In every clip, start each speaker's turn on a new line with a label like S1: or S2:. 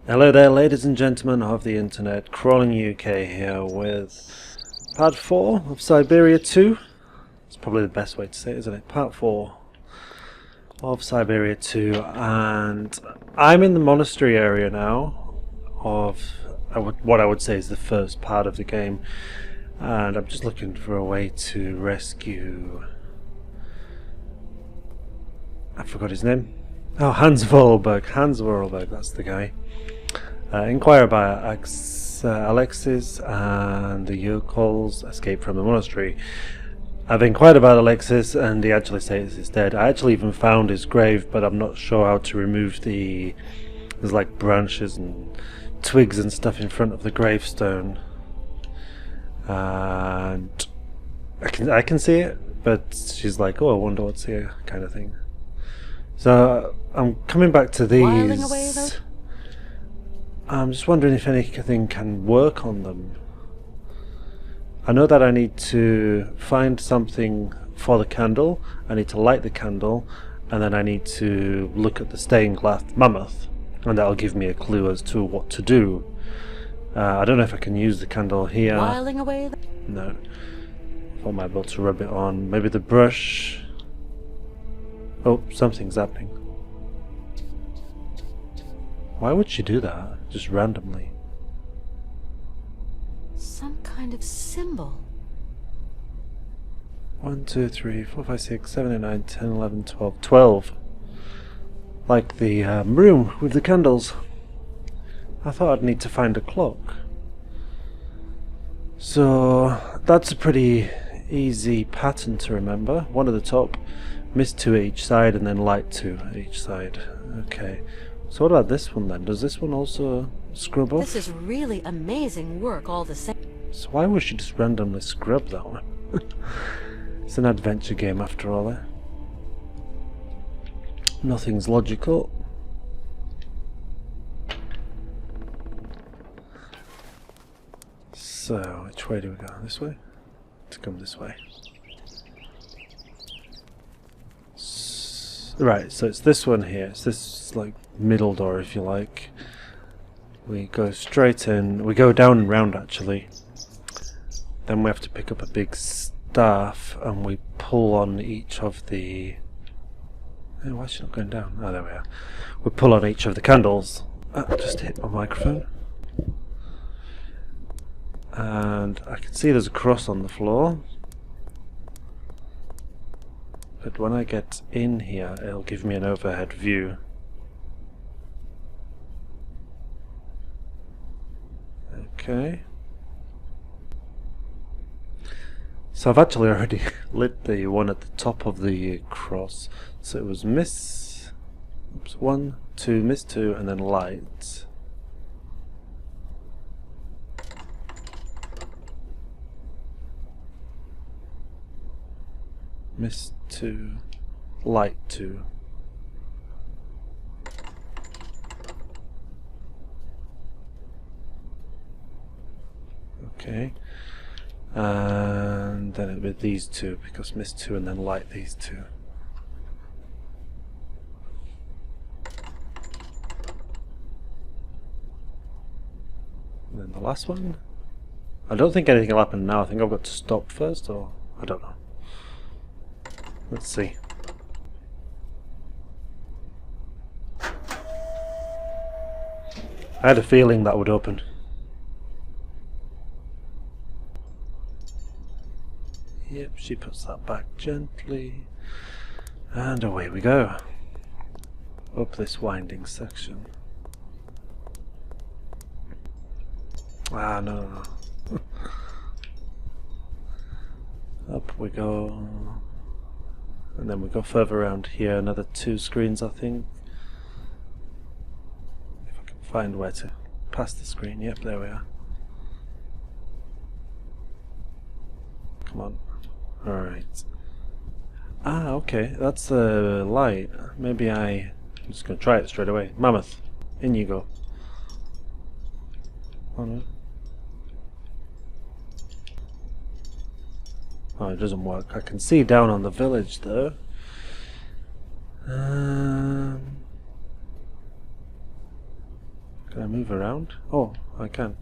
S1: Hello there, ladies and gentlemen of the internet. CrawlinUK here with part 4 of Syberia 2. It's probably the best way to say it, isn't it? Part 4 of Syberia 2, and I'm in the monastery area now of what I would say is the first part of the game, and I'm just looking for a way to rescue... I forgot his name. Oh, Hans Vorarlberg, that's the guy. Inquire about Alexei's and the Youkol's escape from the monastery. I've inquired about Alexis and he actually says he's dead. I actually even found his grave, but I'm not sure how to remove there's like branches and twigs and stuff in front of the gravestone. And I can see it, but she's like, oh, I wonder what's here, kind of thing. So I'm coming back to these. I'm just wondering if anything can work on them. I know that I need to find something for the candle, I need to light the candle, and then I need to look at the stained glass mammoth, and that'll give me a clue as to what to do. I don't know if I can use the candle here.
S2: Whiling away.
S1: No. If I might be able to rub it on. Maybe the brush. Oh, something's happening. Why would she do that? Just randomly.
S2: Some kind of symbol.
S1: 1, 2, 3, 4, 5, 6, 7, 8, 9, 10, 11, 12. 12. Like the room with the candles. I thought I'd need to find a clock. So that's a pretty easy pattern to remember. One at the top, mist 2 at each side, and then light 2 at each side. Okay. So what about this one then? Does this one also scrub off?
S2: This is really amazing work all the same.
S1: So why would she just randomly scrub that one? It's an adventure game after all, eh? Nothing's logical. So, which way do we go? This way? Let's come this way. Right, so it's this one here. It's this like middle door, if you like. We go straight in. We go down and round actually. Then we have to pick up a big staff and we pull on each of the... Oh, why is she not going down? Oh, there we are. We pull on each of the candles. I just hit my microphone. And I can see there's a cross on the floor. But when I get in here, it'll give me an overhead view. Okay. So I've actually already lit the one at the top of the cross. So it was miss... Oops, 1, 2, miss 2, and then light. Miss 2, light 2. Okay. And then it'll be these two, because miss 2 and then light these two. And then the last one. I don't think anything will happen now. I think I've got to stop first, or I don't know. Let's see. I had a feeling that would open. Yep, she puts that back gently. And away we go. Up this winding section. Ah, no. Up we go. And then we go further around here, another 2 screens I think. If I can find where to pass the screen. Yep, there we are. Come on. Alright. Ah, okay, that's the light. Maybe I'm just going to try it straight away. Mammoth, in you go. Oh no. Oh, it doesn't work. I can see down on the village though. Can I move around? Oh, I can.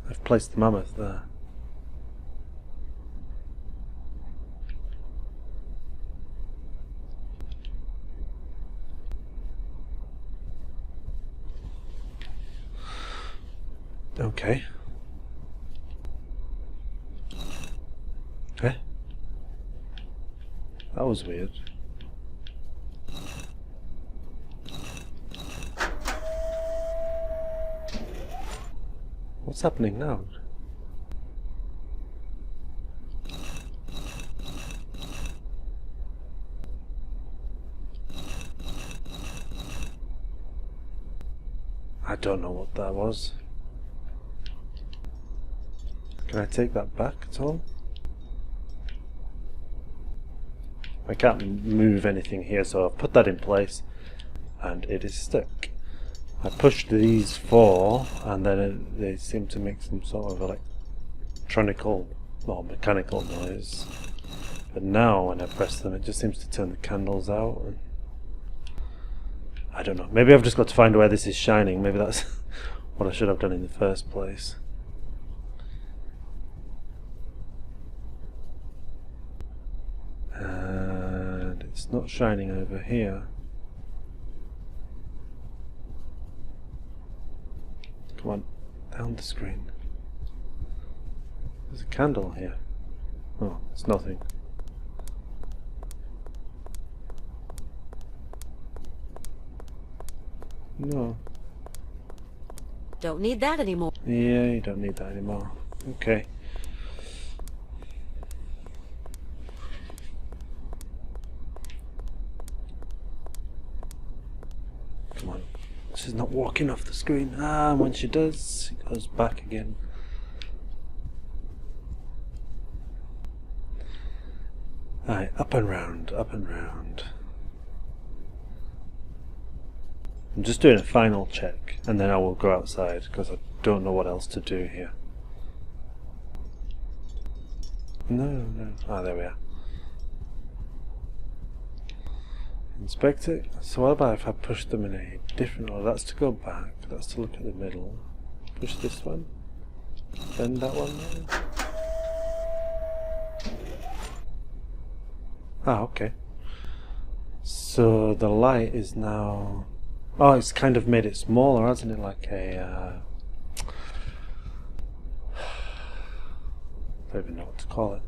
S1: I've placed the mammoth there. Okay. Eh? That was weird. What's happening now? I don't know what that was. Can I take that back at all? I can't move anything here, so I've put that in place and it is stuck. I pushed these four and then they seem to make some sort of electronical or mechanical noise. But now when I press them it just seems to turn the candles out. And I don't know. Maybe I've just got to find where this is shining. Maybe that's what I should have done in the first place. And it's not shining over here. Come on, down the screen. There's a candle here. Oh, it's nothing. No.
S2: Don't need that anymore.
S1: Yeah, you don't need that anymore. Okay. Come on. She's not walking off the screen. Ah, and when she does, it goes back again. Alright, up and round, up and round. I'm just doing a final check, and then I will go outside, because I don't know what else to do here. No. Ah, there we are. Inspect it. So what about if I push them in a different order? That's to go back, that's to look at the middle. Push this one. Bend that one there. Ah, okay. So the light is now... Oh, it's kind of made it smaller, hasn't it? Like a... I don't even know what to call it.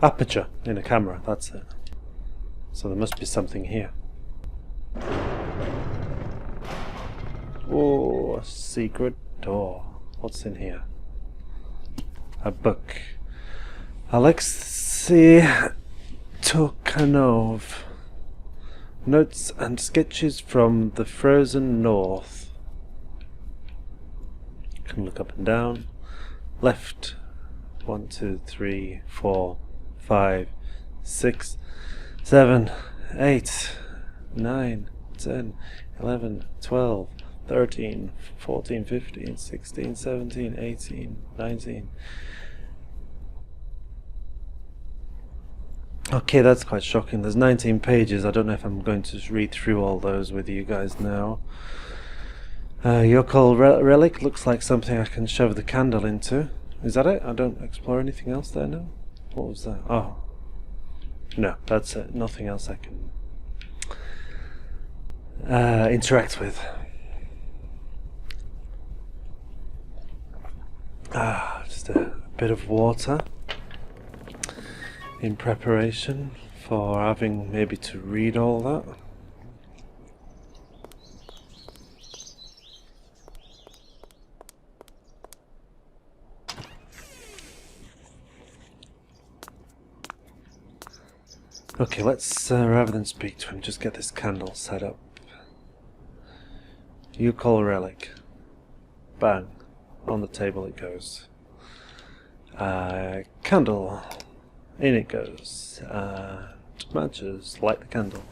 S1: Aperture in a camera, that's it. So there must be something here. Oh, a secret door. What's in here? A book. Alexei Tokhanov. Notes and sketches from the frozen north. Can look up and down. Left. 1, 2, 3, 4, 5, 6, 7, 8, 9, 10, 11, 12, 13, 14, 15, 16, 17, 18, 19. Okay, that's quite shocking. There's 19 pages. I don't know if I'm going to read through all those with you guys now. Youkol relic looks like something I can shove the candle into. Is that it? I don't explore anything else there now? What was that? Oh. No, that's it. Nothing else I can interact with. Just a bit of water in preparation for having maybe to read all that. Okay, let's, rather than speak to him, just get this candle set up. Youkol relic. Bang. On the table it goes. Candle. In it goes. Matches. Light the candle.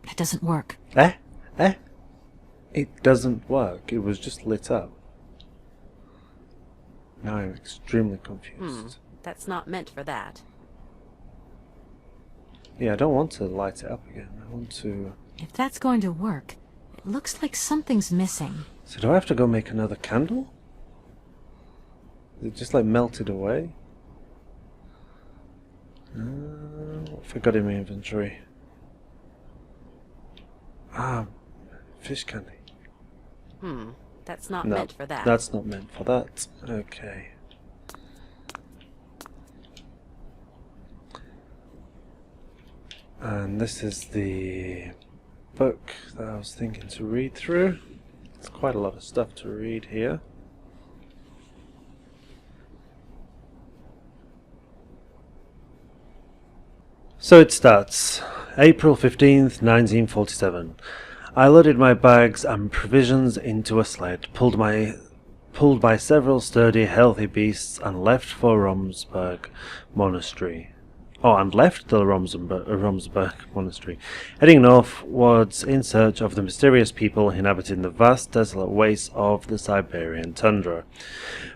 S2: It doesn't work.
S1: Eh? It doesn't work. It was just lit up. Now I'm extremely confused.
S2: That's not meant for that.
S1: Yeah, I don't want to light it up again. I want to...
S3: If that's going to work, it looks like something's missing.
S1: So do I have to go make another candle? Is it just like melted away? What have I got in my inventory? Ah, fish candy.
S2: That's not
S1: No,
S2: meant for that.
S1: that's not meant for that. Okay. And this is the book that I was thinking to read through. It's quite a lot of stuff to read here. So it starts. April 15th, 1947. I loaded my bags and provisions into a sled, pulled by several sturdy, healthy beasts, and left for Romsburg Monastery. And left the Romsburg Monastery, heading northwards in search of the mysterious people inhabiting the vast, desolate wastes of the Siberian tundra.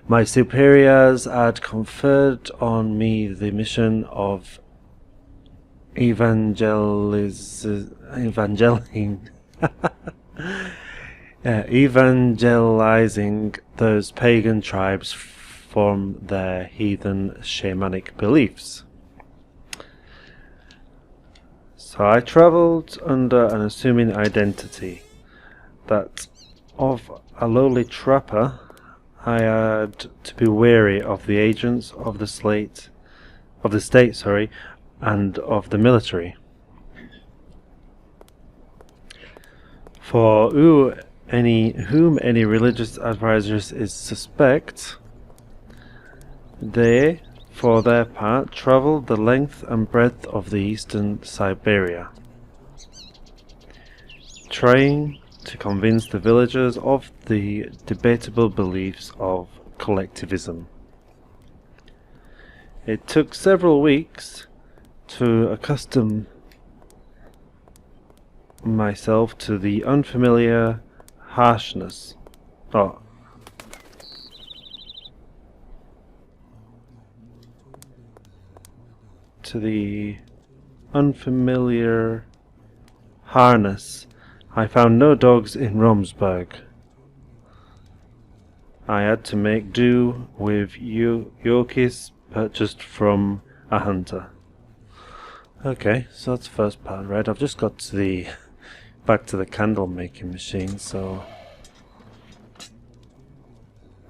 S1: My superiors had conferred on me the mission of evangelizing those pagan tribes from their heathen shamanic beliefs. So I travelled under an assuming identity, that of a lowly trapper. I had to be wary of the agents of the state, and of the military. For whom any religious advisors is suspect, they, for their part, travelled the length and breadth of the eastern Syberia, trying to convince the villagers of the debatable beliefs of collectivism. It took several weeks to accustom myself to the unfamiliar harshness. To the unfamiliar harness. I found no dogs in Romsburg. I had to make do with Yokis purchased from a hunter. Okay, so that's the first part, right? I've just got to the back to the candle making machine, so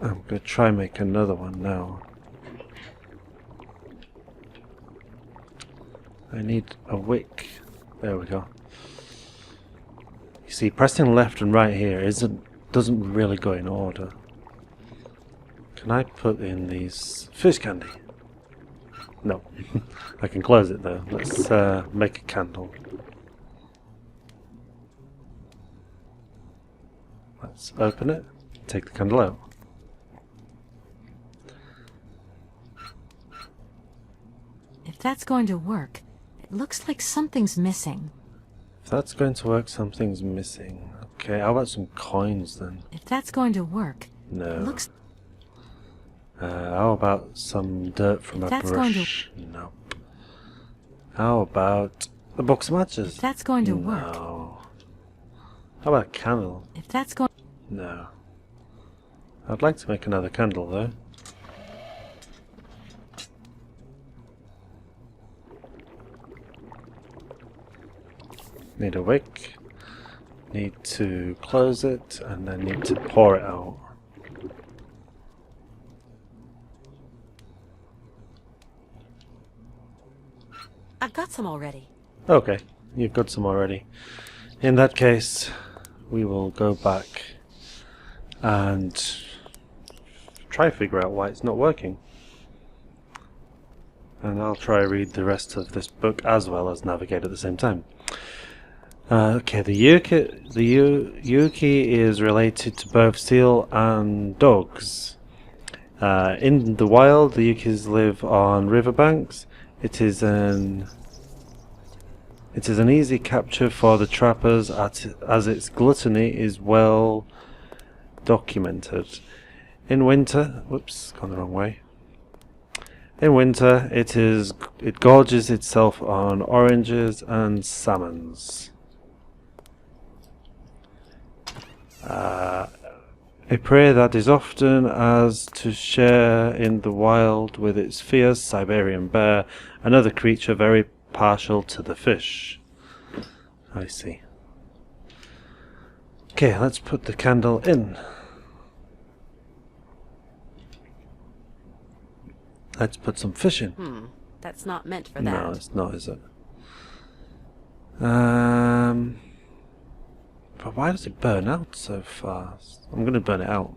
S1: I'm gonna try and make another one now. I need a wick. There we go. You see, pressing left and right here doesn't really go in order. Can I put in these fish candy? No. I can close it though. Let's make a candle. Let's open it. Take the candle out.
S3: If that's going to work, it looks like something's missing.
S1: If that's going to work, something's missing. Okay, how about some coins then?
S3: If that's going to work,
S1: No.
S3: it looks...
S1: How about some dirt from a brush? Nope. How about a box of matches?
S3: If that's going to work.
S1: No. How about a candle?
S3: If that's going...
S1: No. I'd like to make another candle though. Need a wick. Need to close it and then need to pour it out.
S2: I've got some already.
S1: Okay, you've got some already. In that case, we will go back and try to figure out why it's not working. And I'll try to read the rest of this book as well as navigate at the same time. Okay, the Yuki is related to both seal and dogs. In the wild, the Yukis live on riverbanks. It is an It is an easy capture for the trappers as its gluttony is well documented. In winter, whoops, gone the wrong way. In winter, it gorges itself on oranges and salmons. A prey that is often as to share in the wild with its fierce Siberian bear, another creature very partial to the fish. I see. Okay, let's put the candle in. Let's put some fish in.
S2: That's not meant for that.
S1: No, it's not, is it? But why does it burn out so fast? I'm going to burn it out.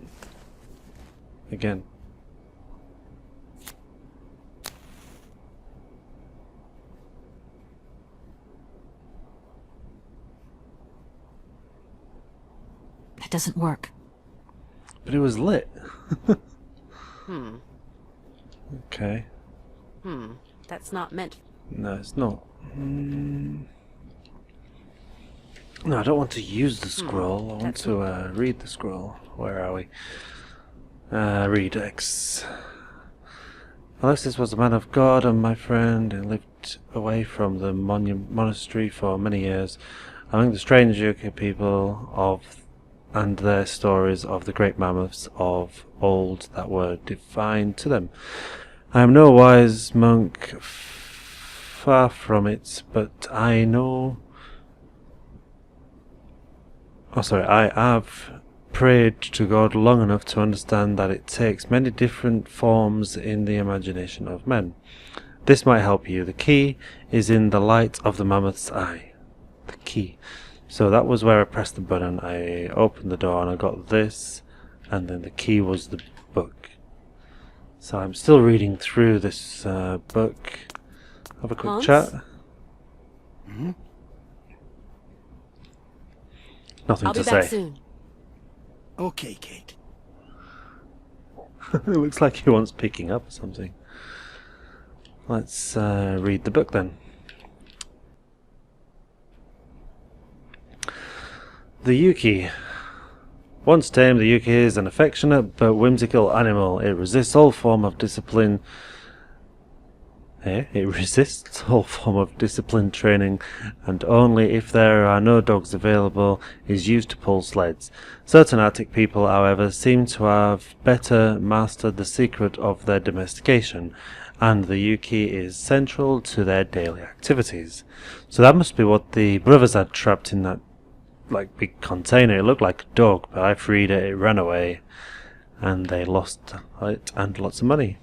S1: Again.
S3: That doesn't work.
S1: But it was lit. Okay.
S2: That's not meant.
S1: No, it's not. No, I don't want to use the scroll. I want to read the scroll. Where are we? Read X. Alexis was a man of God and my friend, and lived away from the monastery for many years, among the strange Youkol people and their stories of the great mammoths of old that were divine to them. I am no wise monk, far from it, but I know. I have prayed to God long enough to understand that it takes many different forms in the imagination of men. This might help you. The key is in the light of the mammoth's eye. The key. So that was where I pressed the button. I opened the door and I got this, and then the key was the book. So I'm still reading through this book. Have a quick
S2: Hans?
S1: chat. Nothing
S2: I'll
S1: to
S2: be
S1: say.
S2: back soon.
S4: Okay, Kate.
S1: It looks like he wants picking up or something. Let's read the book then. The Yuki. Once tamed, the Yuki is an affectionate but whimsical animal. It resists all form of discipline. It resists all form of disciplined training, and only if there are no dogs available is used to pull sleds. Certain Arctic people, however, seem to have better mastered the secret of their domestication, and the Yuki is central to their daily activities. So that must be what the brothers had trapped in that big container. It looked like a dog, but I freed it, it ran away, and they lost it and lots of money.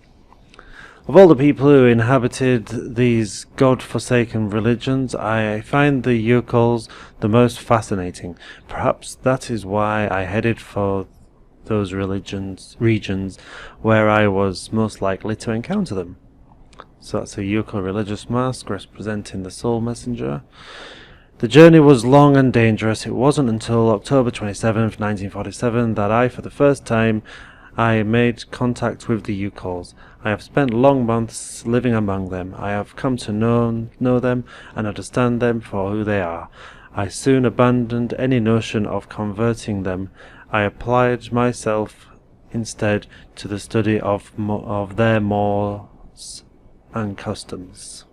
S1: Of all the people who inhabited these god-forsaken religions, I find the Youkols the most fascinating. Perhaps that is why I headed for those regions where I was most likely to encounter them. So that's a Youkol religious mask representing the soul messenger. The journey was long and dangerous. It wasn't until October 27th, 1947 that I, for the first time, made contact with the Youkols. I have spent long months living among them. I have come to know them and understand them for who they are. I soon abandoned any notion of converting them. I applied myself instead to the study of their mores and customs.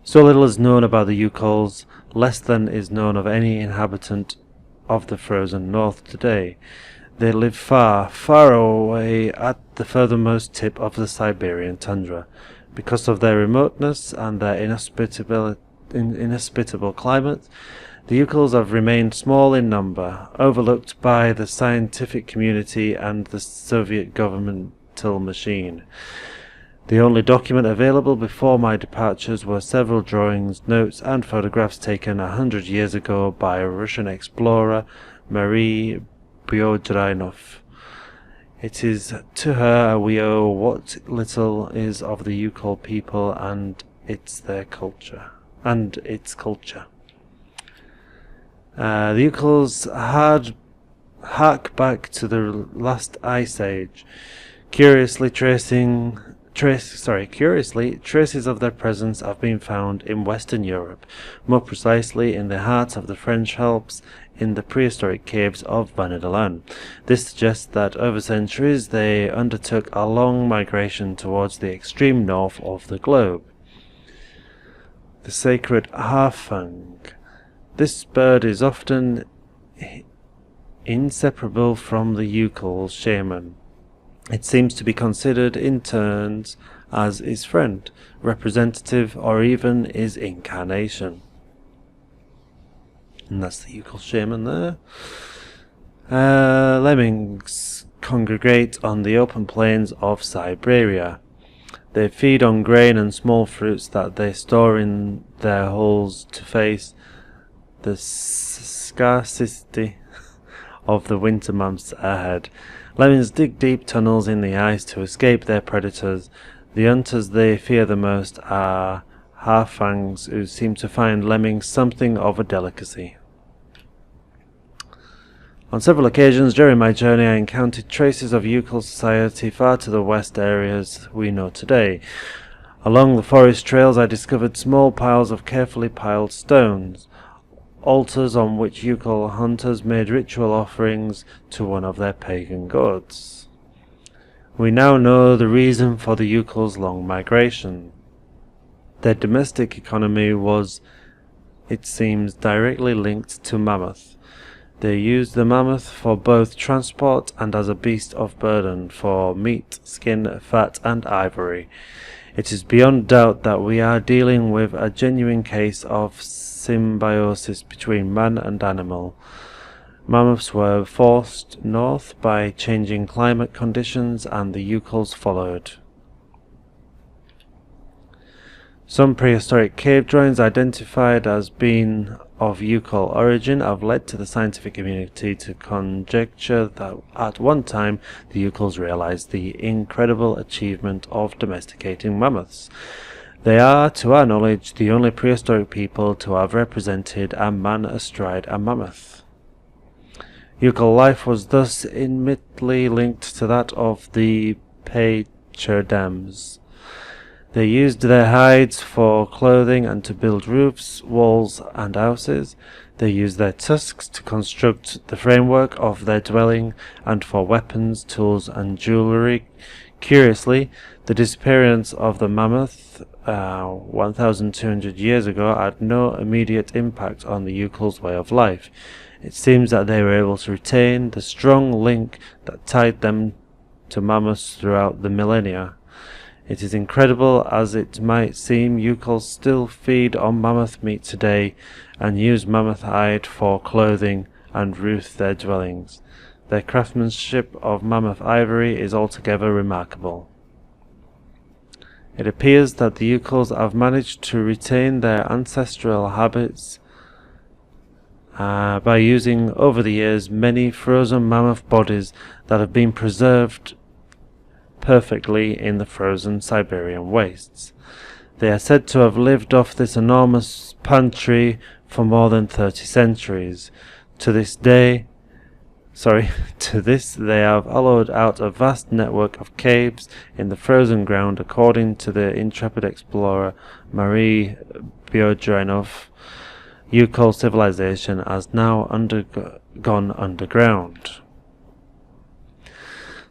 S1: So little is known about the Youkols, less than is known of any inhabitant of the frozen north today. They live far, far away at the furthermost tip of the Siberian tundra. Because of their remoteness and their inhospitable climate, the Youkols have remained small in number, overlooked by the scientific community and the Soviet governmental machine. The only document available before my departures were several drawings, notes, and photographs taken 100 years ago by a Russian explorer, Marie Byodrainov. It is to her we owe what little is of the Youkol people and its culture. The Youkols hark back to the last ice age, curiously tracing Curiously, traces of their presence have been found in Western Europe, more precisely in the heart of the French Alps in the prehistoric caves of Vanadalan. This suggests that over centuries they undertook a long migration towards the extreme north of the globe. The sacred harfang. This bird is often inseparable from the Youkol shaman. It seems to be considered in turns as his friend, representative, or even his incarnation. And that's the Youkol shaman there. Lemmings congregate on the open plains of Syberia. They feed on grain and small fruits that they store in their holes to face the scarcity of the winter months ahead. Lemmings dig deep tunnels in the ice to escape their predators. The hunters they fear the most are harfangs, who seem to find lemmings something of a delicacy. On several occasions during my journey I encountered traces of Youkol society far to the west areas we know today. Along the forest trails I discovered small piles of carefully piled stones, altars on which Youkol hunters made ritual offerings to one of their pagan gods. We now know the reason for the Youkol's long migration. Their domestic economy was, it seems, directly linked to mammoth. They used the mammoth for both transport and as a beast of burden for meat, skin, fat, and ivory. It is beyond doubt that we are dealing with a genuine case of symbiosis between man and animal. Mammoths were forced north by changing climate conditions, and the Youkols followed. Some prehistoric cave drawings identified as being of Youkol origin have led to the scientific community to conjecture that at one time the Youkols realized the incredible achievement of domesticating mammoths. They are, to our knowledge, the only prehistoric people to have represented a man astride a mammoth. Youkol life was thus intimately linked to that of the patriarchs. They used their hides for clothing and to build roofs, walls, and houses. They used their tusks to construct the framework of their dwelling and for weapons, tools, and jewellery. Curiously, the disappearance of the mammoth 1,200 years ago had no immediate impact on the Youkol's way of life. It seems that they were able to retain the strong link that tied them to mammoths throughout the millennia. It is incredible as it might seem, Youkols still feed on mammoth meat today and use mammoth hide for clothing and roof their dwellings. Their craftsmanship of mammoth ivory is altogether remarkable. It appears that the Youkols have managed to retain their ancestral habits by using over the years many frozen mammoth bodies that have been preserved perfectly in the frozen Siberian wastes. They are said to have lived off this enormous pantry for more than 30 centuries. To this they have hollowed out a vast network of caves in the frozen ground. According to the intrepid explorer Marie Biodrainov, Youkol civilization has now gone underground.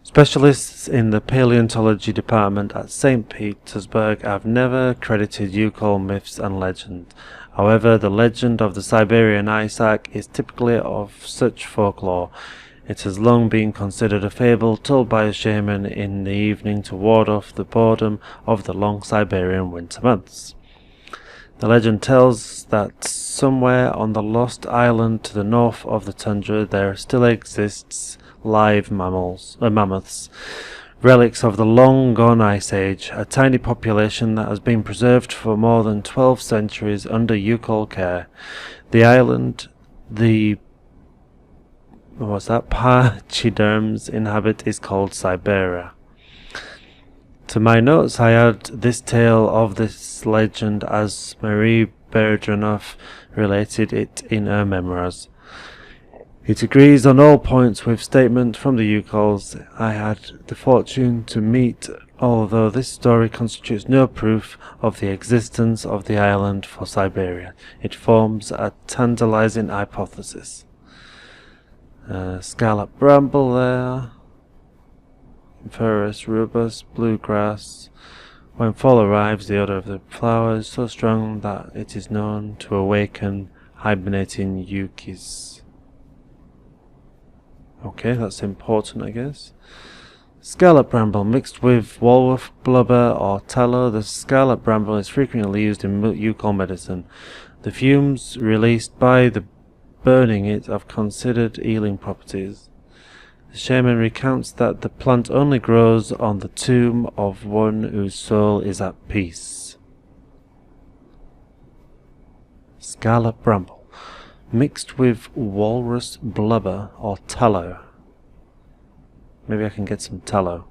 S1: Specialists in the paleontology department at St. Petersburg have never credited Youkol myths and legends. However, the legend of the Siberian ice sack is typically of such folklore. It has long been considered a fable told by a shaman in the evening to ward off the boredom of the long Siberian winter months. The legend tells that somewhere on the lost island to the north of the tundra there still exists live mammoths, relics of the long-gone ice age, a tiny population that has been preserved for more than 12 centuries under Youkol care. The island the pachyderms inhabit is called Syberia. To my notes I add this tale of this legend as Marie Berdranov related it in her memoirs. It agrees on all points with statement from the Youkols I had the fortune to meet although this story constitutes no proof of the existence of the island for Syberia. It forms a tantalizing hypothesis. Scarlet bramble there. Ferrous rubus, bluegrass. When fall arrives, the odor of the flower is so strong that it is known to awaken hibernating Yukis. Okay, that's important, I guess. Scarlet bramble mixed with walrus blubber or tallow. The scarlet bramble is frequently used in Youkol medicine. The fumes released by the burning it have considered healing properties. The shaman recounts that the plant only grows on the tomb of one whose soul is at peace. Scarlet bramble mixed with walrus blubber or tallow. Maybe I can get some tallow.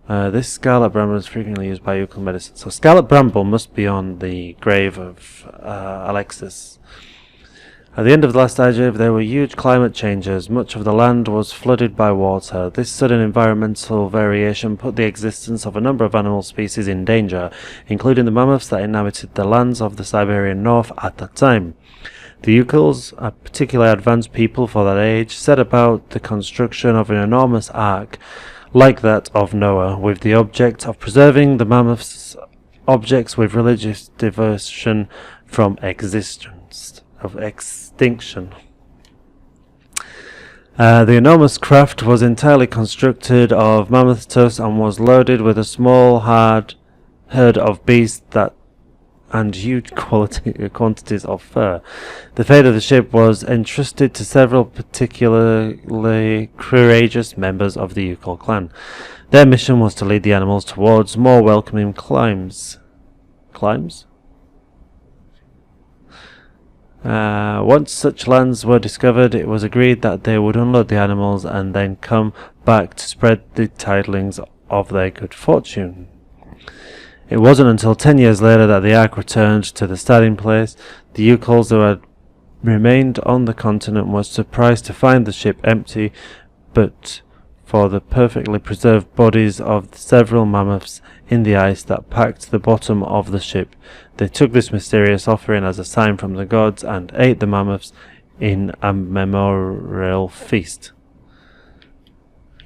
S1: This scarlet bramble is frequently used by Youkol medicine. So scarlet bramble must be on the grave of Alexei. At the end of the last age, there were huge climate changes. Much of the land was flooded by water. This sudden environmental variation put the existence of a number of animal species in danger, including the mammoths that inhabited the lands of the Siberian north at that time. The Youkols, a particularly advanced people for that age, set about the construction of an enormous ark like that of Noah, with the object of preserving the mammoths' objects with religious devotion from extinction. The enormous craft was entirely constructed of mammoth tusks and was loaded with a small herd of beasts and huge quantities of fur. The fate of the ship was entrusted to several particularly courageous members of the Youkol clan. Their mission was to lead the animals towards more welcoming climes? Once such lands were discovered, it was agreed that they would unload the animals and then come back to spread the tidings of their good fortune. It wasn't until 10 years later that the ark returned to the starting place. The Youkols who had remained on the continent were surprised to find the ship empty, but for the perfectly preserved bodies of several mammoths in the ice that packed the bottom of the ship. They took this mysterious offering as a sign from the gods and ate the mammoths in a memorial feast.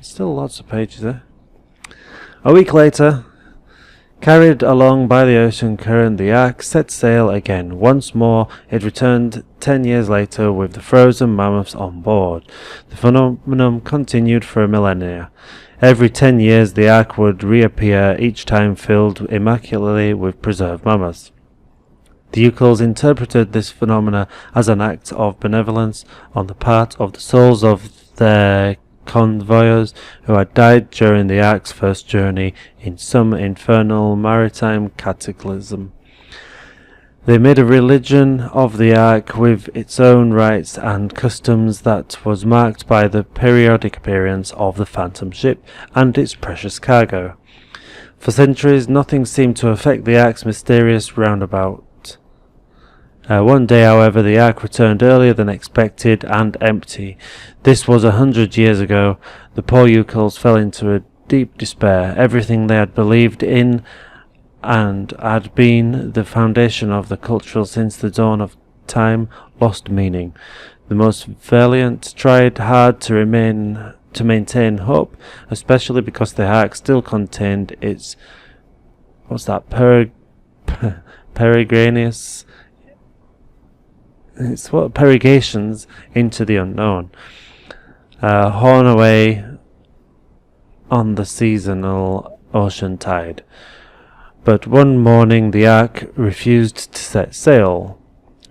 S1: Still lots of pages there. A week later, carried along by the ocean current, the ark set sail again. Once more, it returned 10 years later with the frozen mammoths on board. The phenomenon continued for a millennia. Every 10 years, the ark would reappear, each time filled immaculately with preserved mammoths. The Youkols interpreted this phenomena as an act of benevolence on the part of the souls of their convoyers who had died during the ark's first journey in some infernal maritime cataclysm. They made a religion of the ark with its own rites and customs that was marked by the periodic appearance of the phantom ship and its precious cargo. For centuries, nothing seemed to affect the ark's mysterious roundabout. One day, however, the ark returned earlier than expected and empty. This was 100 years ago. The poor Youkols fell into a deep despair. Everything they had believed in and had been the foundation of the culture since the dawn of time lost meaning. The most valiant tried hard to maintain hope, especially because the ark still contained its peregrinations into the unknown, horn away on the seasonal ocean tide. But one morning the ark refused to set sail.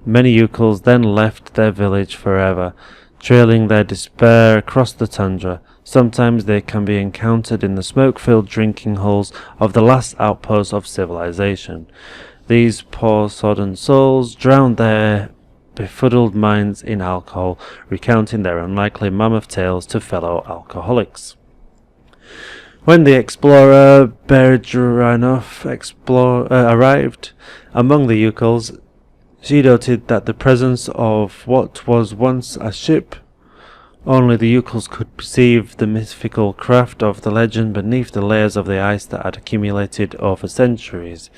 S1: Many Youkols then left their village forever, trailing their despair across the tundra. Sometimes they can be encountered in the smoke-filled drinking holes of the last outposts of civilization. These poor sodden souls drowned their befuddled minds in alcohol, recounting their unlikely mammoth tales to fellow alcoholics. When the explorer Bergeranov arrived among the Youkols, she noted that the presence of what was once a ship Only the Youkols could perceive the mythical craft of the legend beneath the layers of the ice that had accumulated over centuries.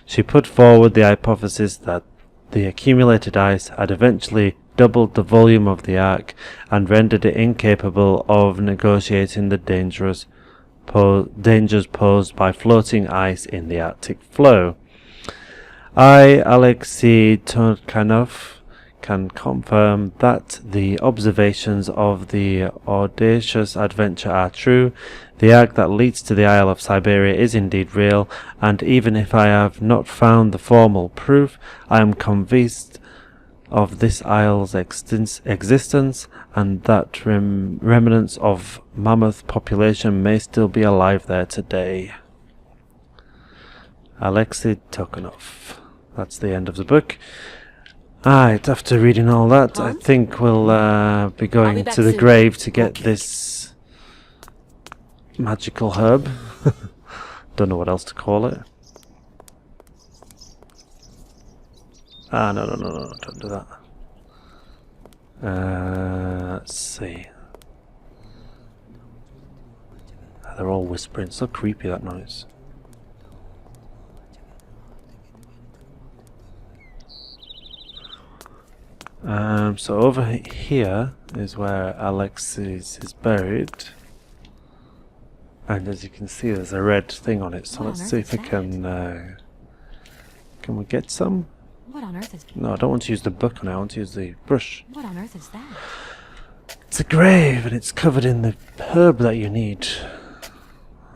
S1: She put forward the hypothesis that the accumulated ice had eventually doubled the volume of the Ark and rendered it incapable of negotiating the dangers posed by floating ice in the Arctic floe. I, Alexei Turkanov, can confirm that the observations of the audacious adventure are true. The arc that leads to the Isle of Syberia is indeed real, and even if I have not found the formal proof, I am convinced of this isle's existence, and that remnants of mammoth population may still be alive there today. Alexei Turkanov. That's the end of the book. Alright, after reading all that, I think we'll be going to the grave to get this magical herb. Don't know what else to call it. No, don't do that. Let's see. They're all whispering, so creepy, that noise. So over here is where Alexei is buried, and as you can see there's a red thing on it, so let's see if we can we get some?
S3: What on earth is...
S1: No, I don't want to use the book on it, I want to use the brush.
S3: What on earth is that?
S1: It's a grave, and it's covered in the herb that you need.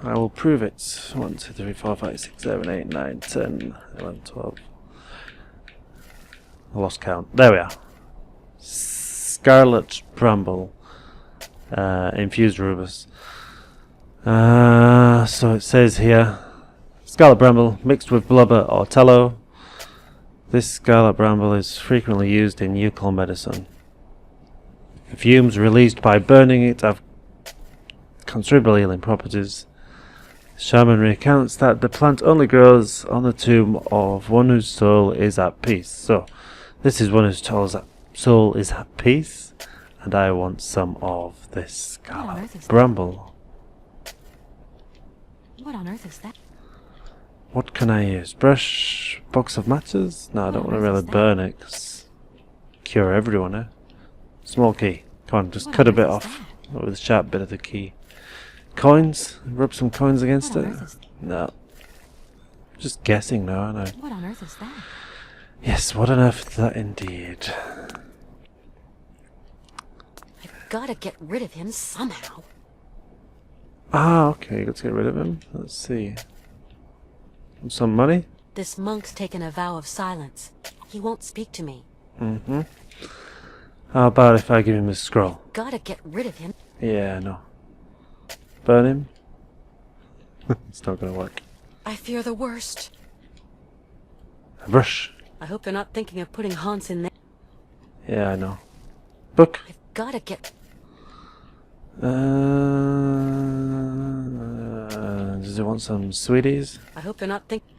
S1: I will prove it. 1, 2, 3, 4, 5, 6, 7, 8, 9, 10, 11, 12. I lost count. There we are. Scarlet bramble. Infused rubus. So it says here, scarlet bramble mixed with blubber or tallow. This scarlet bramble is frequently used in Youkol medicine. The fumes released by burning it have considerable healing properties. The shaman recounts that the plant only grows on the tomb of one whose soul is at peace. So, this is one whose soul is at peace, and I want some of this scarlet bramble.
S3: What on earth is that?
S1: What can I use? Brush? Box of matches? No, I don't want to really burn it, 'cause cure everyone, eh? Small key. Come on, just cut a bit off with the sharp bit of the key. Coins? Rub some coins against it? No. Just guessing now, aren't I?
S3: What on earth is that?
S1: Yes, what on earth is that indeed?
S2: I've gotta get rid of him somehow.
S1: Ah, okay, got to get rid of him. Let's see. Some money?
S2: This monk's taken a vow of silence. He won't speak to me.
S1: Mm-hmm. How about if I give him a scroll?
S2: Gotta get rid of him.
S1: Yeah, no. Burn him? It's not gonna work.
S2: I fear the worst.
S1: A brush.
S2: I hope they're not thinking of putting Hans in there.
S1: Yeah, I know. Book.
S2: I've gotta get...
S1: Does he want some sweeties?
S2: I hope they're not thinking...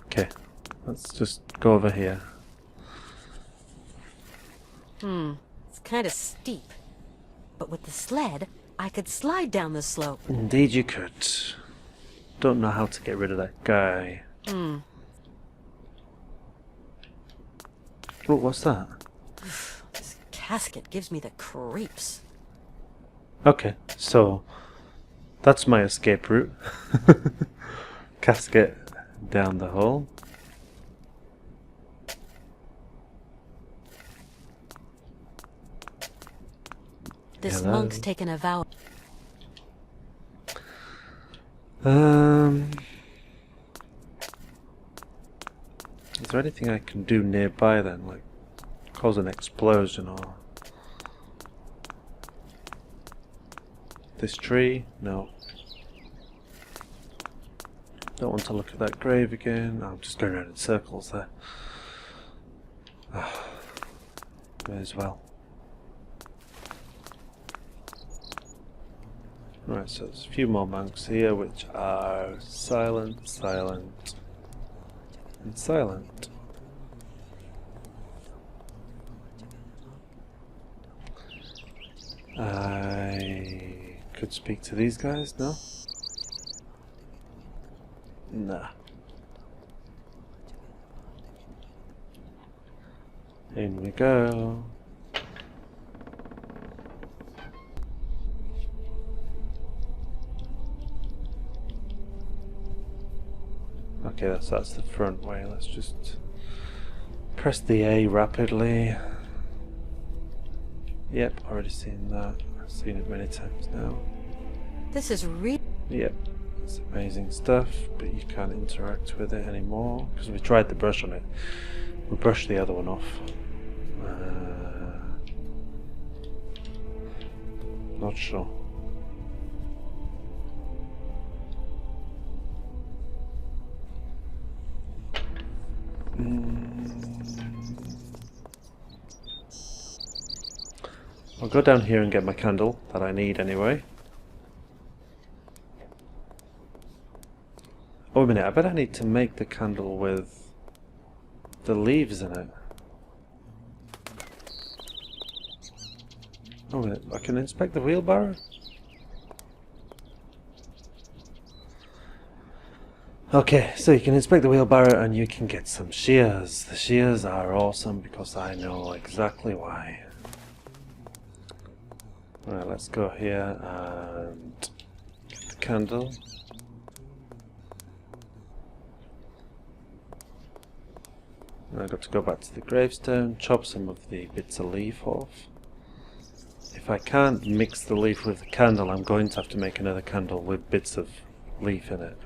S1: Okay, let's just go over here.
S2: It's kinda steep. But with the sled, I could slide down the slope.
S1: Indeed you could. Don't know how to get rid of that guy. Oh, what's that?
S2: This casket gives me the creeps.
S1: Okay, so that's my escape route. Casket down the hole.
S2: This
S1: Hello.
S2: monk's taken a vow.
S1: Is there anything I can do nearby then, like cause an explosion or... This tree? No. Don't want to look at that grave again. I'm just going around in circles there. May as well. Right, so there's a few more monks here which are silent, silent, and silent. I could speak to these guys, no? Nah. In we go. Okay, that's the front way. Let's just press the A rapidly. Yep, already seen that. I've seen it many times now.
S2: This is
S1: Yep, it's amazing stuff, but you can't interact with it anymore because we tried the brush on it. We brushed the other one off. Not sure. I'll go down here and get my candle that I need anyway. Oh, a minute, I bet I need to make the candle with the leaves in it. Oh, a minute, I can inspect the wheelbarrow? Okay, so you can inspect the wheelbarrow and you can get some shears. The shears are awesome because I know exactly why. Right, let's go here and get the candle. I've got to go back to the gravestone, chop some of the bits of leaf off. If I can't mix the leaf with the candle, I'm going to have to make another candle with bits of leaf in it.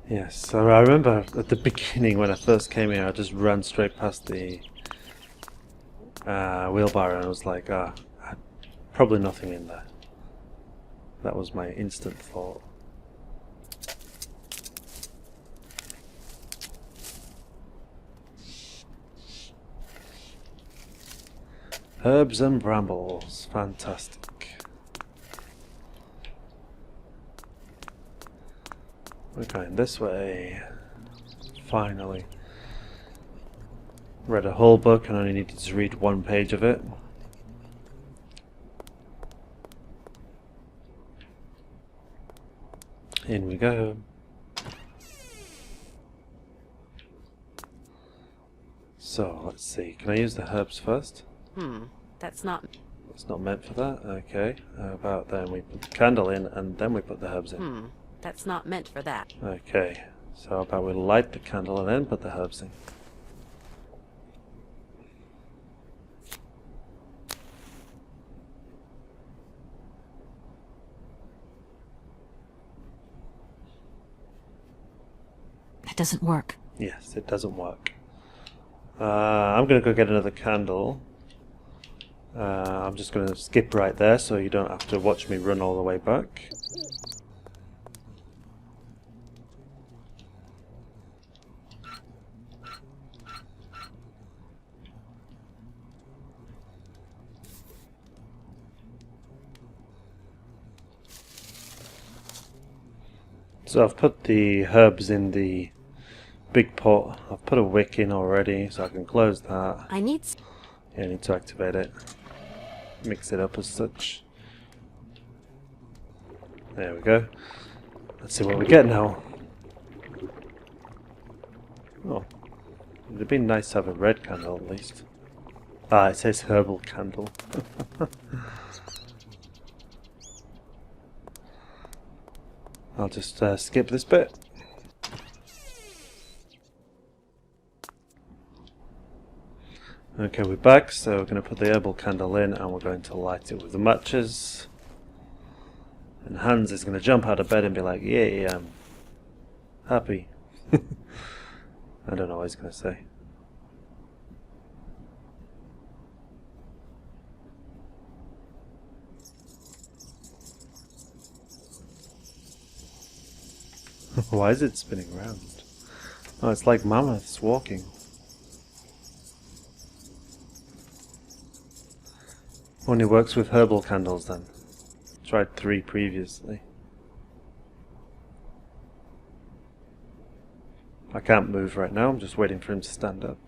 S1: Yes, so I remember at the beginning when I first came here, I just ran straight past the wheelbarrow and I was like, probably nothing in there. That was my instant thought. Herbs and brambles, fantastic. We're going this way. Finally. Read a whole book and only needed to read one page of it. In we go. So, let's see. Can I use the herbs first?
S2: That's not...
S1: It's not meant for that? Okay. How about then we put the candle in and then we put the herbs in?
S2: That's not meant for that.
S1: Okay. So how about we light the candle and then put the herbs in?
S3: That doesn't work.
S1: Yes, it doesn't work. I'm going to go get another candle. I'm just going to skip right there so you don't have to watch me run all the way back. So I've put the herbs in the big pot. I've put a wick in already so I can close that.
S2: I need...
S1: Yeah, I need to activate it. Mix it up as such. There we go. Let's see what we get now. Oh. It'd have been nice to have a red candle at least. Ah, it says herbal candle. I'll just skip this bit. Okay, we're back, so we're going to put the herbal candle in and we're going to light it with the matches. And Hans is going to jump out of bed and be like, yay, I'm happy. I don't know what he's going to say. Why is it spinning around? Oh, it's like mammoths walking. Only works with herbal candles then. Tried 3 previously. I can't move right now, I'm just waiting for him to stand up.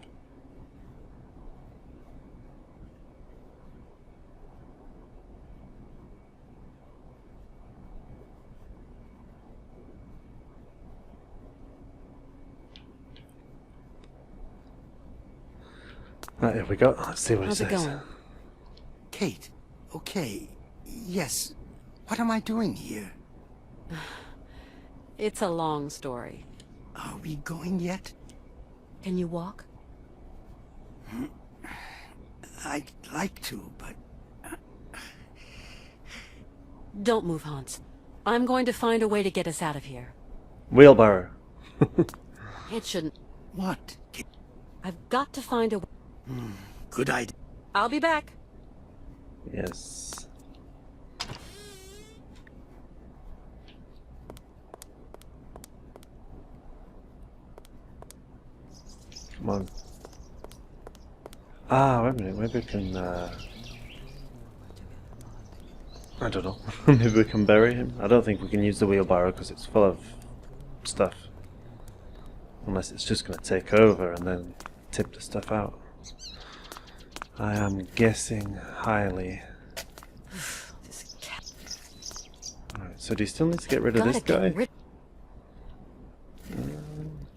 S1: Right, here we go. Let's see what
S2: How's
S1: he
S2: it
S1: says.
S2: going?
S4: Kate, okay. Yes. What am I doing here?
S2: It's a long story.
S4: Are we going yet?
S2: Can you walk?
S4: I'd like to, but...
S2: Don't move, Hans. I'm going to find a way to get us out of here.
S1: Wheelbarrow.
S2: It shouldn't.
S4: What?
S2: I've got to find a...
S4: Good idea.
S2: I'll be back.
S1: Yes. Come on. Ah, wait a minute. Maybe we can. I don't know. Maybe we can bury him. I don't think we can use the wheelbarrow because it's full of stuff. Unless it's just going to take over and then tip the stuff out. I am guessing highly.
S2: This cat.
S1: Alright, so do you still need to get rid of
S2: Gotta
S1: this
S2: get
S1: guy?
S2: rid-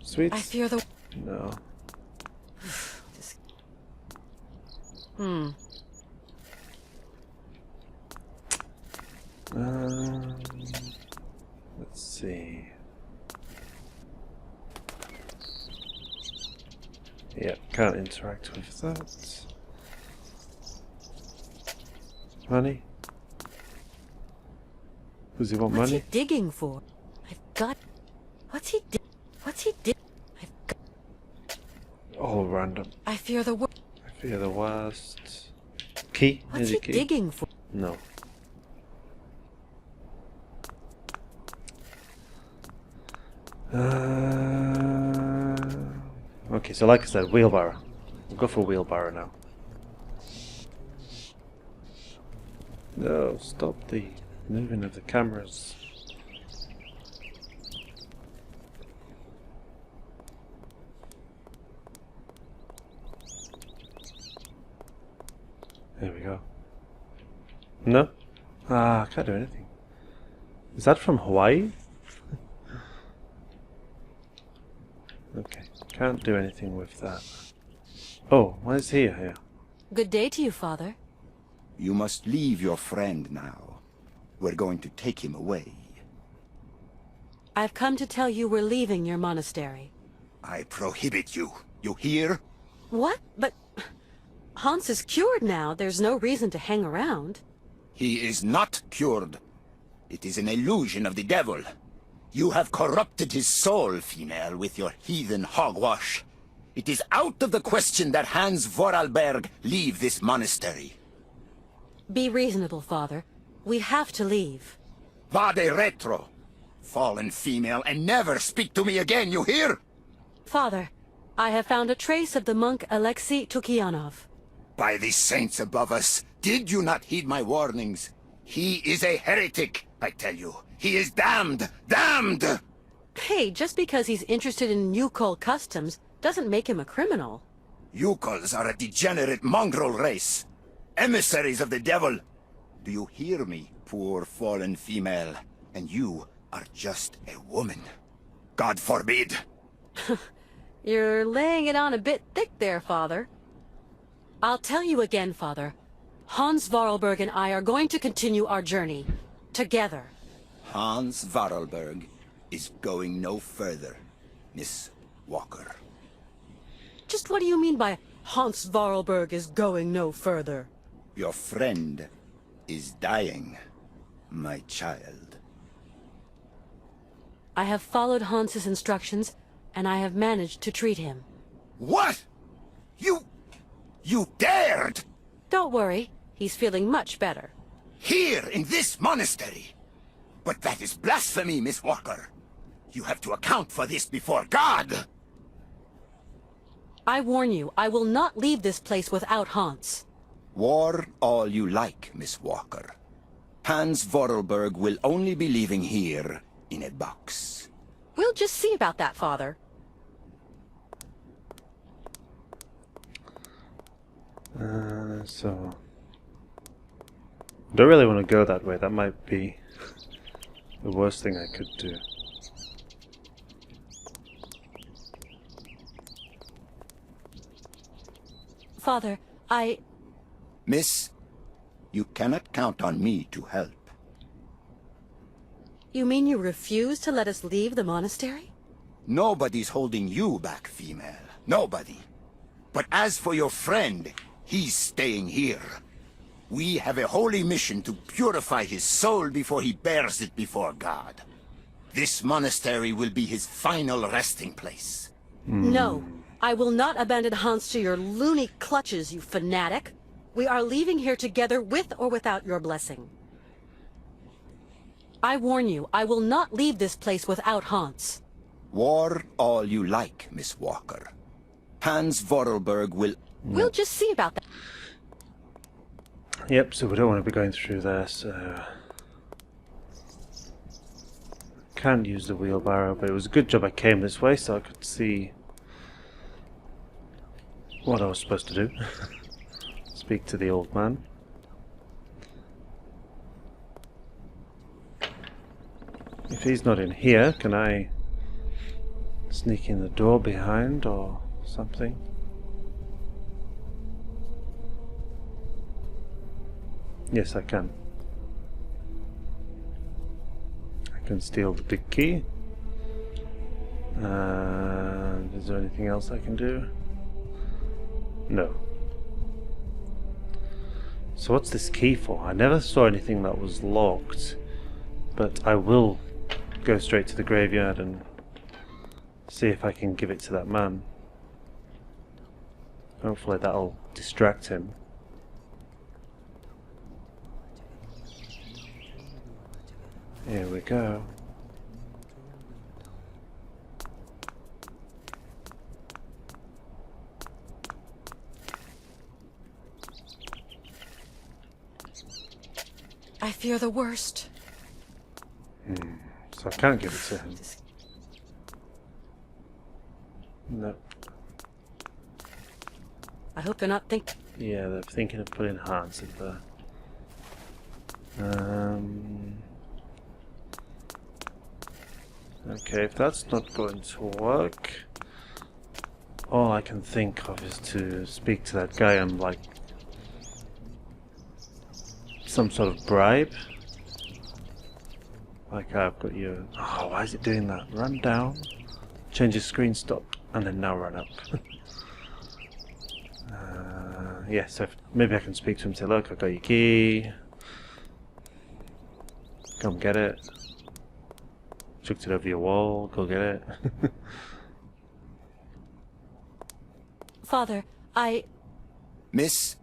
S1: Sweets?
S2: I fear the...
S1: No.
S2: This...
S1: Let's see. Yeah, can't interact with that. Money? Does he want
S2: What's
S1: money?
S2: he digging for? I've got... What's he I've got...
S1: All random.
S2: I fear the worst.
S1: I fear the worst. Key?
S2: What's
S1: Is
S2: he
S1: it key?
S2: digging for?
S1: No. Okay, so like I said, wheelbarrow. We'll go for wheelbarrow now. No, stop the moving of the cameras. There we go. No? Ah, I can't do anything. Is that from Hawaii? Okay, can't do anything with that. Oh, why is he here?
S2: Good day to you, Father.
S5: You must leave your friend now. We're going to take him away.
S2: I've come to tell you we're leaving your monastery.
S5: I prohibit you. You hear?
S2: What? But... Hans is cured now. There's no reason to hang around.
S5: He is not cured. It is an illusion of the devil. You have corrupted his soul, female, with your heathen hogwash. It is out of the question that Hans Vorarlberg leave this monastery.
S2: Be reasonable, Father. We have to leave.
S5: Vade retro. Fallen female, and never speak to me again, you hear?
S2: Father, I have found a trace of the monk Alexei Tukianov.
S5: By the saints above us, did you not heed my warnings? He is a heretic, I tell you. He is damned! Damned!
S2: Hey, just because he's interested in Youkol customs doesn't make him a criminal.
S5: Youkols are a degenerate mongrel race. Emissaries of the devil. Do you hear me, poor fallen female? And you are just a woman. God forbid!
S2: You're laying it on a bit thick there, Father. I'll tell you again, Father. Hans Vorarlberg and I are going to continue our journey. Together.
S5: Hans Vorarlberg is going no further, Miss Walker.
S2: Just what do you mean by Hans Vorarlberg is going no further?
S5: Your friend is dying, my child.
S2: I have followed Hans's instructions, and I have managed to treat him.
S5: What? You dared?
S2: Don't worry, he's feeling much better.
S5: Here, in this monastery? But that is blasphemy, Miss Walker. You have to account for this before God.
S2: I warn you, I will not leave this place without Hans.
S5: War all you like, Miss Walker. Hans Vorarlberg will only be leaving here in a box.
S2: We'll just see about that, Father.
S1: So... I don't really want to go that way. That might be the worst thing I could do.
S2: Father, I...
S5: Miss, you cannot count on me to help.
S2: You mean you refuse to let us leave the monastery?
S5: Nobody's holding you back, female. Nobody. But as for your friend, he's staying here. We have a holy mission to purify his soul before he bears it before God. This monastery will be his final resting place.
S2: No, I will not abandon Hans to your loony clutches, you fanatic. We are leaving here together with or without your blessing. I warn you, I will not leave this place without Hans.
S5: War all you like, Miss Walker. Hans Vorarlberg will...
S2: We'll just see about that.
S1: Yep, so we don't want to be going through there, so... Can't use the wheelbarrow, but it was a good job I came this way so I could see what I was supposed to do. Speak to the old man. If he's not in here, can I sneak in the door behind or something? Yes, I can. I can steal the big key. Is there anything else I can do? No. So what's this key for? I never saw anything that was locked, but I will go straight to the graveyard and see if I can give it to that man. Hopefully that'll distract him. Here we go.
S2: I fear the worst.
S1: So I can't give it to him. No.
S2: I hope they're not think.
S1: Yeah, they're thinking of putting Hans in there. Okay, if that's not going to work, all I can think of is to speak to that guy and like some sort of bribe. Like, I've got you. Oh, why is it doing that? Run down, change your screen stop, and then now run up. Yeah, so maybe I can speak to him and say, look, I got your key. Come get it. Chucked it over your wall, go get it.
S2: Father, I...
S5: Miss,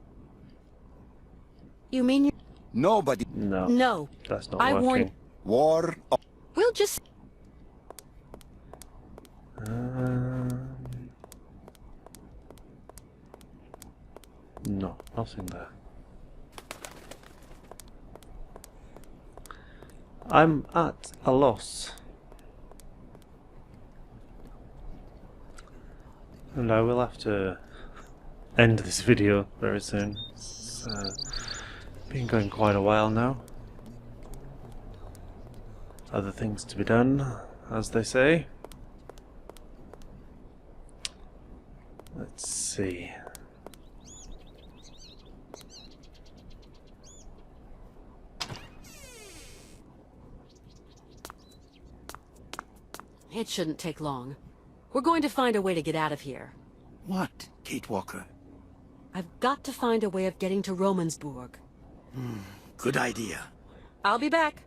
S2: You mean you...
S5: nobody...
S1: No,
S2: No.
S1: that's not
S2: I
S1: working.
S2: warn...
S5: War...
S2: We'll just...
S1: No, nothing there. I'm at a loss. And I will have to end this video very soon. It's been going quite a while now. Other things to be done, as they say. Let's see.
S2: It shouldn't take long. We're going to find a way to get out of here.
S4: What, Kate Walker?
S2: I've got to find a way of getting to Romansburg.
S4: Good idea.
S2: I'll be back.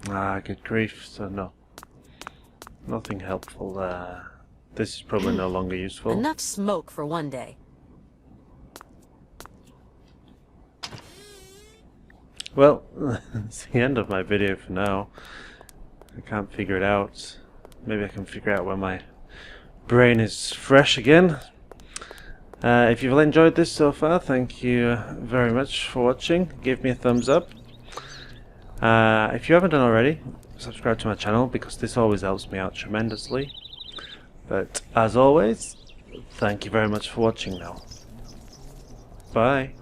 S1: Ah, good grief, so no. Nothing helpful there. This is probably no longer useful.
S2: Enough smoke for one day.
S1: Well, it's the end of my video for now. I can't figure it out. Maybe I can figure out when my brain is fresh again. If you've enjoyed this so far, thank you very much for watching. Give me a thumbs up. If you haven't done already, subscribe to my channel because this always helps me out tremendously. But as always, thank you very much for watching now. Bye.